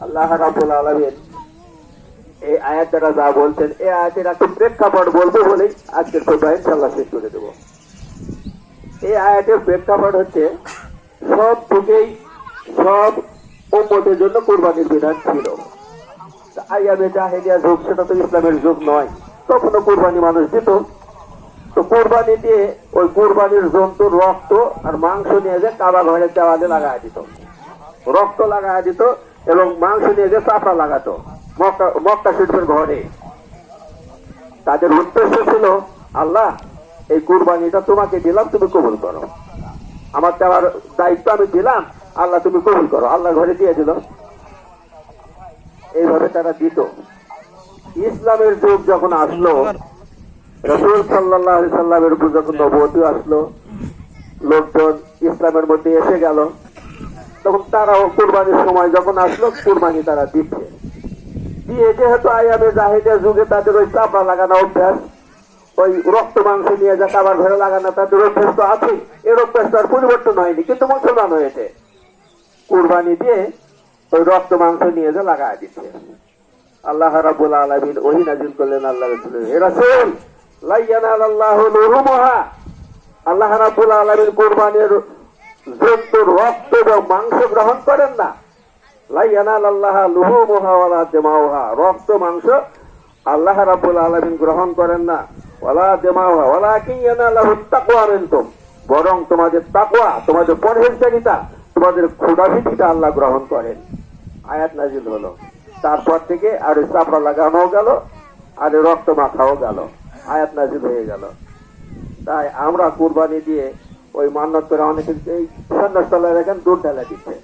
আল্লাহ রাব্বুল আলামিন এই আয়াত দ্বারা যা বলছেন এই আয়াতের একটা প্রেক্ষাপট বলবো বলেই আজকের কথা ইনশাআল্লাহ শেষ করে দেব। এই আয়াতের প্রেক্ষাপট হচ্ছে সব যুগেই সব উম্মতের জন্য কুরবানির বিধান ছিল। আইয়ামে জাহেলিয়া যুগ, সেটা তো ইসলামের যুগ নয়, তখনও কুরবানি মানুষ দিত। তো কোরবানি দিয়ে ওই কোরবানির জন্তুর রক্ত আর মাংস নিয়ে যে কাবা ঘরের দেওয়ালে লাগাই দিত, রক্ত লাগাই দিত এবং মাংস নিয়ে যে চাপড়া লাগাতো মক্কা শরীফের ঘরে। তাদের উদ্দেশ্য ছিল, আল্লাহ এই কুরবানিটা তোমাকে দিলাম, তুমি কবুল করো, আমার দেওয়ার দায়িত্ব আমি দিলাম, আল্লাহ তুমি কবুল করো। আল্লাহ ঘরে দিয়ে দিল। এইভাবে তারা দিত। ইসলামের যুগ যখন আসলো, রাসূল সাল্লাল্লাহু আলাইহি সাল্লামের উপর যখন নবুয়ত আসলো, লোকজন ইসলামের মধ্যে এসে গেল, তখন তারাও কুরবানির সময় যখন আসলো কুরবানি তারা দিচ্ছে। দিয়ে যেহেতু আইয়ামে জাহেলিয়া যুগে তাদের ওই চাপড়া লাগানো অভ্যাস, ওই রক্ত মাংস নিয়ে যা কাবার ঘরে লাগানো তাদের অভ্যাস তো আছে, এর অভ্যাস তো আর পরিবর্তন হয়নি, কিন্তু মুসলমান হয়েছে। কুরবানি দিয়ে ওই রক্ত মাংস নিয়ে যা লাগাই দিচ্ছে। আল্লাহ রাব্বুল আলামিন ওহী নাযিল করলেন, আল্লাহ রাসূলের, হে রাসূল লা ইয়ানালাল্লাহু লুহুমুহা, আল্লাহ রাব্বুল আলামিন কুরবানির জন্তুর রক্ত এবং মাংস গ্রহণ করেন না। লা ইয়ানালাল্লাহু লুহুমুহা ওয়ালা দিমাউহা, রক্ত মাংস আল্লাহ রাব্বুল আলামিন গ্রহণ করেন না। ওয়ালা দিমাউহা ওয়ালাকিন ইয়ানালাহুত তাকওয়া মিনকুম, বরং তোমাদের তাকওয়া, তোমাদের পরহেজগারিতা, তোমাদের খোদাভীতিটা আল্লাহ গ্রহণ করেন। আয়াত নাযিল হলো। তারপর থেকে আর চাপড়া লাগানো গেল, আর রক্ত মাখাও গেল, আয়াত নাযিল হয়ে গেল। তাই আমরা কুরবানি দিয়ে ওই মান্নত করে অনেকে এই সন্ন্যাস তলায় দেখেন দুধ ঢেলা দিচ্ছে।